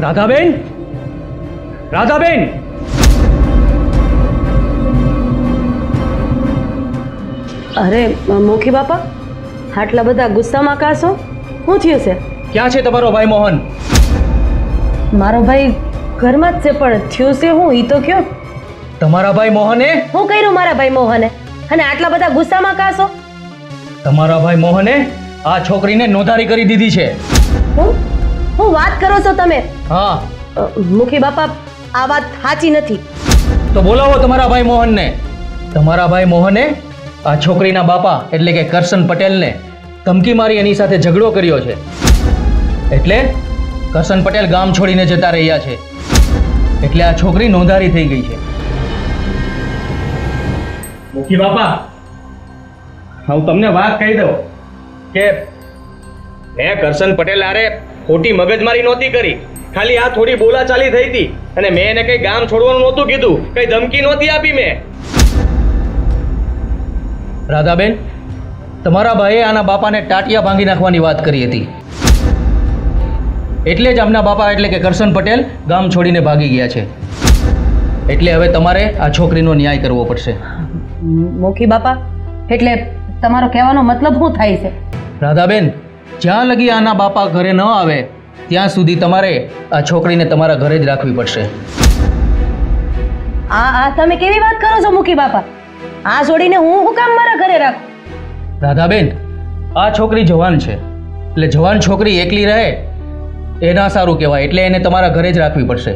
રાધાબેન, રાધાબેન, અરે મોખી બાપા, આટલા બધા ગુસ્સામાં કાશો? શું થયું છે? ક્યાં છે તમારો ભાઈ મોહન? મારો ભાઈ ઘરમાં જ છે, પણ થયું છે હું ઈ તો કયો. તમારા ભાઈ મોહને શું કર્યું મારા ભાઈ મોહને? અને આટલા બધા ગુસ્સામાં કાશો? તમારા ભાઈ મોહને આ છોકરીને નોંધારી કરી દીધી છે. હું વાત કરો છો તમે? હા. મુખી બાપા, આ વાત સાચી નથી. તો બોલાવો તમારા ભાઈ મોહનને. તમારા ભાઈ મોહને આ છોકરીના બાપા એટલે કે કરશન પટેલને ધમકી મારી એની સાથે ઝઘડો કર્યો છે. એટલે કરશન પટેલ ગામ છોડીને જતા રહ્યા છે. એટલે આ છોકરી નોંધારી થઈ ગઈ છે. મુખી બાપા, હું તમને વાત કહી દઉં કે મેં કરશન પટેલ આરે ખોટી મગજમારી નહોતી કરી. ખાલી આ થોડી બોલાચાલી થઈ હતી અને મેં એને કઈ ગામ છોડવાનું નહોતું કીધું, કઈ ધમકી નહોતી આપી મેં. રાધાબેન, તમારા ભાઈએ આના બાપાને ટાટિયા ભાંગી નાખવાની વાત કરી હતી. એટલે જ આમના બાપા એટલે કે કરશન પટેલ ગામ છોડીને ભાગી ગયા છે. એટલે હવે તમારે આ છોકરીનો ન્યાય કરવો પડશે. મોખી બાપા, એટલે તમારો કહેવાનો મતલબ શું થાય છે? રાધાબેન, જ્યાં લગી આના બાપા ઘરે ન આવે ત્યાં સુધી તમારે આ છોકરીને તમારા ઘરે જ રાખવી પડશે. આ તમે કેવી વાત કરો છો મુખી બાપા? આ છોડીને હું કામ મારા ઘરે રાખું? રાધાબેન, આ છોકરી જવાન છે, એટલે જવાન છોકરી એકલી રહે એ ના સારું કહેવાય. એટલે એને તમારા ઘરે જ રાખવી પડશે.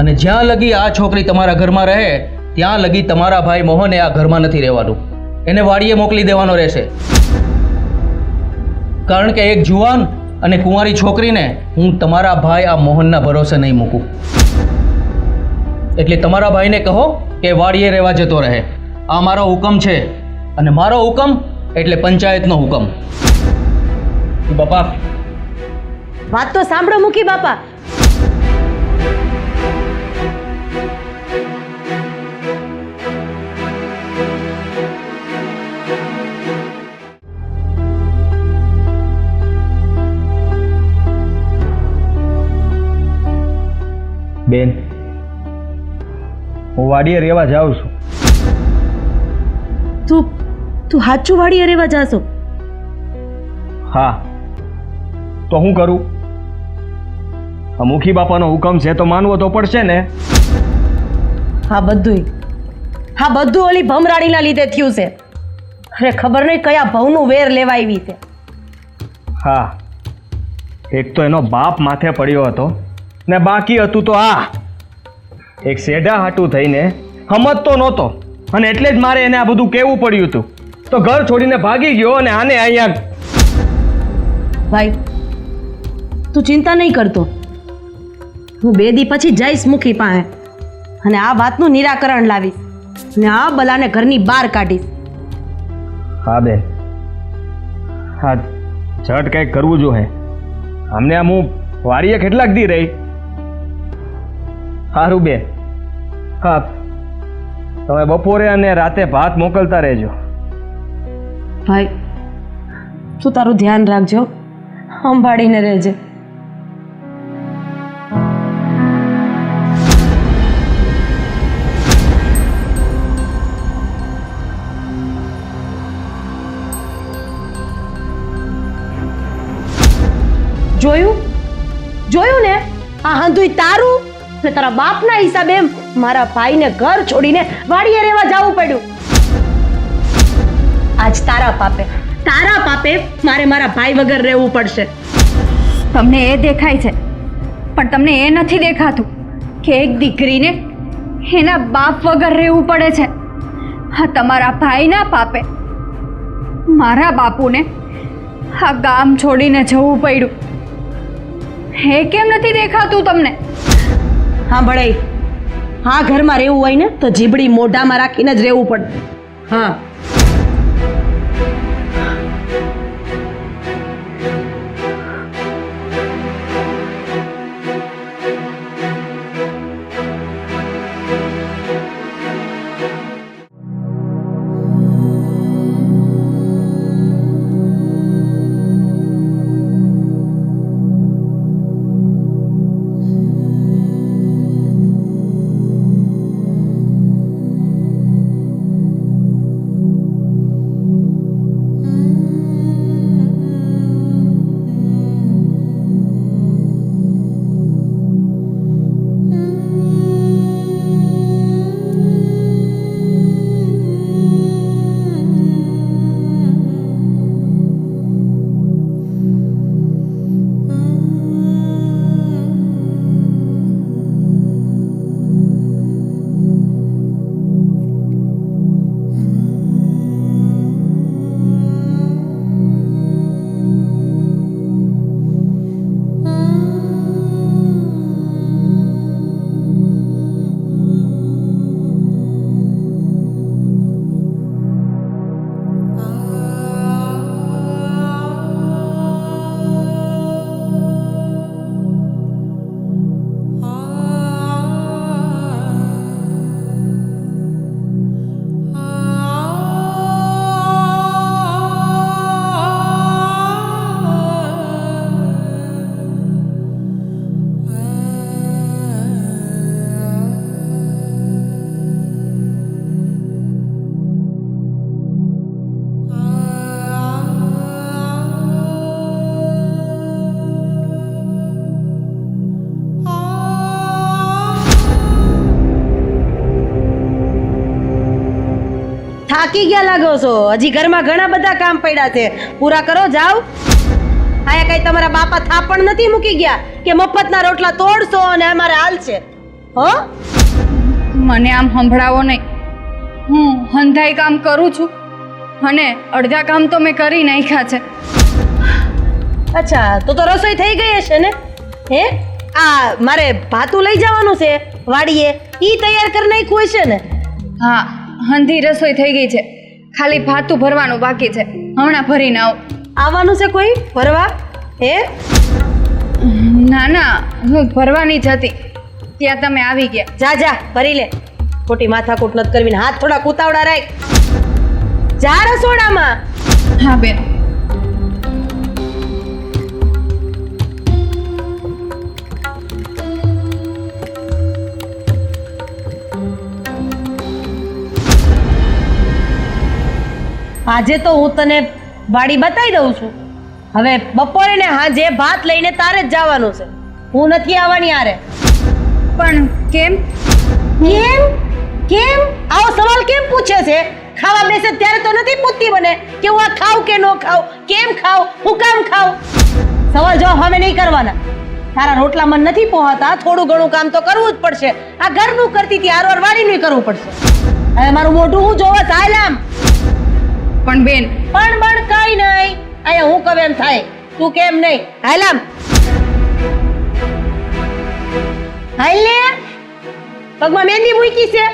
અને જ્યાં લગી આ છોકરી તમારા ઘરમાં રહે ત્યાં લગી તમારા ભાઈ મોહને આ ઘરમાં નથી રહેવાનું. એને વાડીએ મોકલી દેવાનો રહેશે. કારણ કે એક જુવાન અને કુંવારી છોકરીને હું તમારા ભાઈ આ મોહનના ભરોસે નહીં મૂકું. એટલે તમારા ભાઈને કહો કે વાડીએ રહેવા જતો રહે. આ મારો હુકમ છે, અને મારો હુકમ એટલે પંચાયતનો હુકમ. બાપા, વાત તો સાંભળો મુખી બાપા. બેન, હું વાડીએ રહેવા જાઉં છું. તું સાચું વાડીએ રહેવા જાશો? હા, તો હું કરું? આ મુખી બાપાનો હુકમ છે તો માનવો તો પડશે ને. હા બધું ઓલી ભમરાડીના લીધે થયું છે. અરે ખબર નહીં કયા ભવનું વેર લેવા આવી છે. હા, એક તો એનો બાપ માથે પડ્યો હતો ને બાકી હતું તો આ એક સેઢા હાટું થઈને સમજતો નહોતો, અને એટલે જ મારે એને આ બધું કહેવું પડ્યું હતું. તો ઘર છોડીને ભાગી ગયો અને આને અહીંયા. ભાઈ, તું ચિંતા નહીં કરતો. હું 2 દી પછી જઈશ મુખી પાસે અને આ વાતનું નિરાકરણ લાવીશ અને આ બલાને ઘરની બહાર કાઢીશ. હા બેન, હા ઝટ કંઈક કરવું જોઈએ. અમને આમ હું વાડીએ કેટલાક દી રહી. સારું બેન, હા તમે બપોરે અને રાતે ભાત મોકલતા રહેજો. ભાઈ, તું તારું ધ્યાન રાખજો, સંભાળીને રહેજે. જોયું ને, આ હંધુય તારું ને તારા બાપના હિસાબે મારા ભાઈને ઘર છોડીને વાડીએ રહેવા જવું પડ્યું. આજ તારા પાપે મારે મારા ભાઈ વગર રહેવું પડશે. તમને એ દેખાય છે, પણ તમને એ નથી દેખાતું કે એક દીકરીને એના બાપ વગર રહેવું પડે છે. હા, તમારા ભાઈના પાપે મારા બાપુને આ ગામ છોડીને જવું પડ્યું. હે કેમ નથી દેખાતું તમને? હા ભળાઈ, હા ઘરમાં રહેવું હોય ને તો જીબડી મોઢામાં રાખીને જ રહેવું પડે. હા, થાકી ગયા લાગો છો. હજી ઘરમાં ઘણા બધા કામ પડ્યા છે, પૂરા કરો. જાઓ. આયા કઈ તમારા બાપા થાપણ નથી મૂકી ગયા કે મફતના રોટલા તોડશો અને અમારે હાલ છે? હો, મને આમ સંભળાવો નહીં. હું હંધાઈ કામ કરું છું અને અડધા કામ તો મેં કરી નાખ્યા છે. અચ્છા, તો રસોઈ થઈ ગઈ હશે ને? હે, આ મારે ભાતું લઈ જવાનું છે વાડીએ, ઈ તૈયાર કરી નાખ્યું હશે ને? હા, હંધી રસોઈ થઈ ગઈ છે, ખાલી ભાતું ભરવાનું બાકી છે. હમણાં ભરીને આવું. આવવાનું છે કોઈ ભરવા? હે, ના ના, હું ભરવાની જ હતી ત્યાં તમે આવી ગયા. જા જા ભરી લે. ખોટી માથાકૂટ નથી કરવી ને હાથ થોડા કૂતાવડા રાખ. જા રસોડામાં. હા બેન. આજે તો હું તને વાડી બતાવી દઉં છું. હવે બપોરે ને હાજે ભાત લઈને તારે જ જવાનું છે. હું નથી આવવાની આરે. પણ કેમ? કેમ કેમ આવો સવાલ કેમ પૂછે છે? ખાવા બેસે ત્યારે તો નથી પૂછતી મને કે હું આ ખાવ કે ન ખાવ, કેમ ખાવ, હું કામ ખાવ. સવાલ જવાબ હવે નહીં કરવાના. તારા રોટલા મન નથી પહોંચતા, થોડું ઘણું કામ તો કરવું જ પડશે. આ ઘરનું કરતી હતી, આરવાર વાડીનું કરવું પડશે. હવે મારું મોઢું હું જોવા ચાલ આમ. પણ બેન, પણ કઈ નહીં, અહીંયા હું કહું એમ થાય, તું કેમ નહીં. હાલ આમ. હાલ ને, પગમાં મહેંદી મૂકી છે.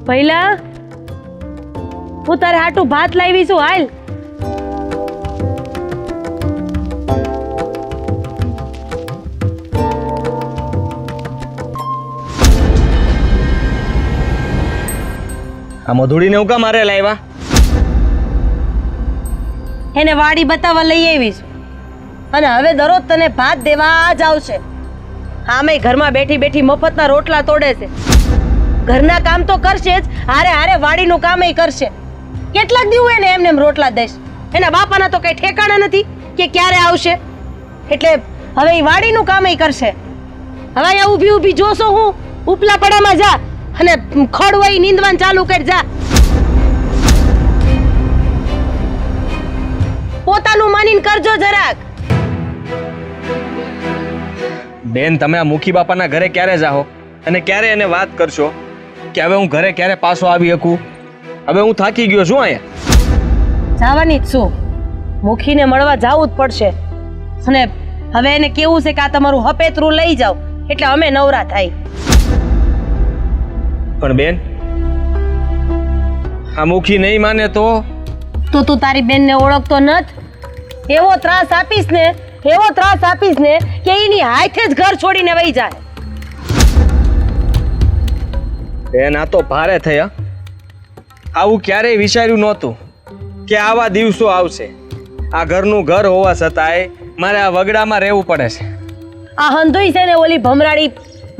પહેલા હું તારે હાટું ભાત લાવી છું. હાલ. આ મધુડીને હું કામ મારે લાવ્યા? એને વાડી બતાવવા લઈ આવીશ અને હવે દરરોજ તને ભાત દેવા જ આવશે. આમે ઘરમાં બેઠી બેઠી મફતના રોટલા તોડે છે. ઘરના કામ તો કરશે જ, હારે હારે વાડીનું કામય કરશે. કેટલાક દિવસ એને એમને એમ રોટલા દઈશ. એના બાપાના તો કઈ ઠેકાણા નથી કે ક્યારે આવશે. એટલે હવે એ વાડીનું કામય કરશે. હવે અહીંયા ઊભી ઊભી જોશો હું? ઉપલા પડામાં જા અને ખડવાઈ નીંદવાનું ચાલુ કરી. જા. પોતાનું માનીને કરજો જરાક. બેન, તમે આ મુખી બાપાના ઘરે ક્યારે જાઓ અને ક્યારે એને વાત કરશો કે હવે હું ઘરે ક્યારે પાછો આવી શકું? હવે હું થાકી ગયો છું અહીંયા. જવાની જ છું. મુખીને મળવા જવું જ પડશે. અને હવે એને કેવું છે કે આ તમારું હપેતરું લઈ જાઓ એટલે અમે નવરા થાય. પણ બેન, આ મુખી નહીં માને તો તું તારી બેનને ઓળખતો નથ? એવો ત્રાસ આપીશ ને, એવો ત્રાસ આપીશ ને કે એની હાથે જ ઘર છોડીને વહી જાય. બેન, આ તો ભારે થયા. આવું ક્યારેય વિચાર્યું નહોતું કે આવા દિવસો આવશે. આ ઘરનું ઘર હોવા છતાંય મારે આ વગડામાં રહેવું પડે છે. આ હંધોઈ છે ને ઓલી ભમરાડી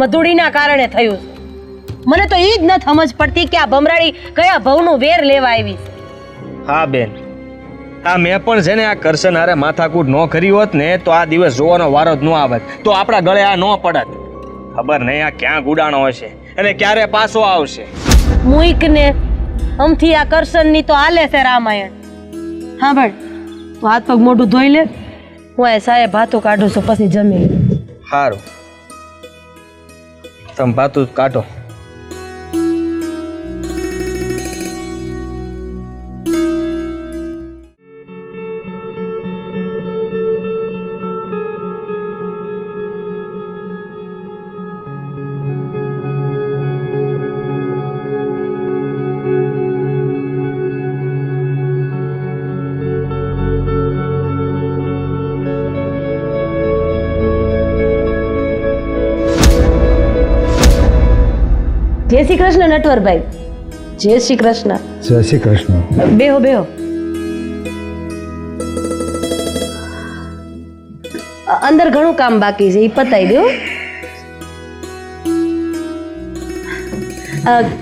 મધુડીના કારણે થયું છે. મને તો ઈ જ ન સમજ પડતી કે આ ભમરાડી કયા ભવનું વેર લેવા આવી છે. હા બેન, આ મેં પણ છે ને આ કરશન હારે માથાકૂટ ન કરી હોત ને તો આ દિવસ જોવાનો વારો જ ન આવત, તો આપણા ગળે આ ન પડત. ખબર નહીં આ ક્યાં ગુડાણો હશે અને ક્યારે પાછો આવશે. મુઈક ને અમથી આ કરશનની તો હાલે છે રામાયણ. હા ભાઈ, તું હાથ પગ મોઢું ધોઈ લે. હું એ સાહેબ ભાતું કાઢું છું, પછી જમી. સારું, તમે ભાતું કાઢો. જય શ્રી કૃષ્ણ નટવરભાઈ. જય શ્રી કૃષ્ણ. જય શ્રી કૃષ્ણ. બેહો બેહો. અંદર ઘણું કામ બાકી છે, એ પતાવી દો.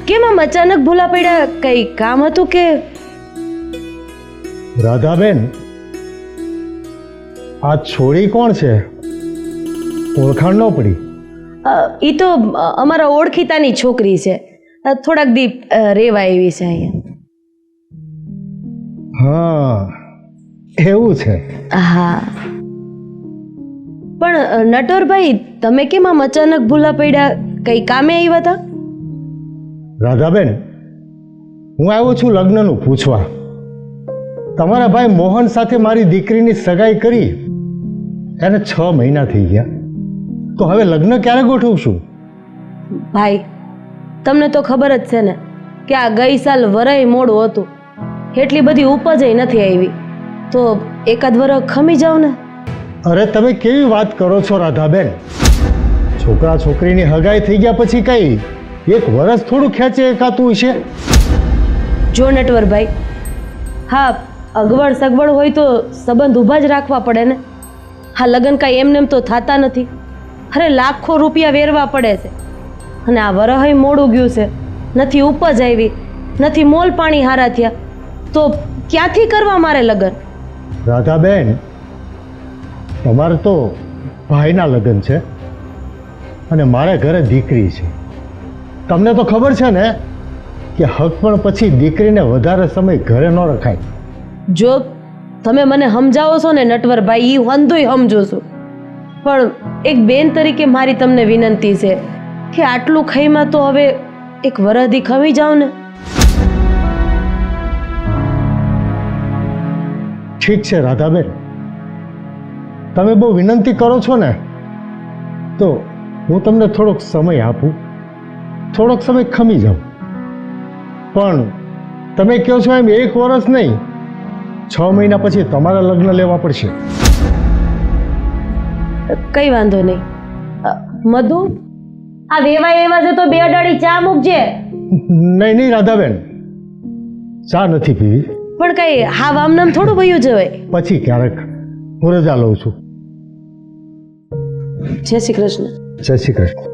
કેમ આમ અચાનક ભૂલા પડ્યા? કઈ કામ હતું કે? રાધાબેન, આ છોડી કોણ છે? ઓળખાણ ન પડી. એ તો અમારા ઓળખીતાની છોકરી છે. થોડાક દી રેવા એવી છે અહીંયા. હા, એવું છે. હા, પણ નટવરભાઈ, તમે કેમ આમ અચાનક ભૂલા પડ્યા? કઈ કામે આવ્યા હતા? રાધાબેન, હું આવ્યો છું લગ્નનું પૂછવા. તમારા ભાઈ મોહન સાથે મારી દીકરીની સગાઈ કરી એને 6 મહિના થઈ ગયા. તો હવે લગ્ન ક્યારે ગોઠવશું? ભાઈ, તમને તો ખબર જ છે ને કે આ ગઈ સાલ વરાય મોડું હતું, એટલી બધી ઉપજ નથી આવી. તો એકાદ વરસ ખમી જાવ ને. અરે તમે કેવી વાત કરો છો રાધાબેન? છોકરા છોકરીની હગાઈ થઈ ગયા પછી કઈ 1 વર્ષ થોડું ખેંચે એકાતું છે? જો નટવરભાઈ, હા, અગવડ સગવડ હોય તો સંબંધ ઊભા જ રાખવા પડે ને. હા, લગ્ન કાંઈ એમનેમ તો થતા નથી. અરે લાખો રૂપિયા વેરવા પડે છે. અને આ વરહય મોડું ગયું છે, નથી ઉપજ આવી, નથી મોલ પાણી હારા થયા, તો ક્યાંથી કરવા મારે લગ્ન? રાધાબેન, તમારે તો ભાઈના લગ્ન છે અને મારે ઘરે દીકરી છે. તમને તો ખબર છે ને કે હક પછી દીકરીને વધારે સમય ઘરે ન રખાય. જો તમે મને સમજાવો છો ને નટવરભાઈ, એ વાંધોય સમજો છું, પણ એક બેન તરીકે મારી તમને વિનંતી છે કે આટલું ખાઈમાં તો હવે 1 વરસથી ખમી જાઓ ને. ઠીક છે રાધાબેન, તમે બહુ વિનંતી કરો છો ને, તો હું તમને થોડોક સમય આપું, થોડોક સમય ખમી જાઉં. પણ તમે કહો છો એમ 1 વર્ષ નહીં, 6 મહિના પછી તમારા લગ્ન લેવા પડશે. કઈ વાંધો નહીં. મધુ, આ વેવાય એવા છે તો 2 અડાડી ચા મૂકજે. નહીં નહીં રાધાબેન, ચા નથી પીવી. પણ કઈ હા વામનામ થોડું ભયું જવાય. પછી ક્યારેક હું રજા લઉં છું. જય શ્રી કૃષ્ણ. જય શ્રી કૃષ્ણ.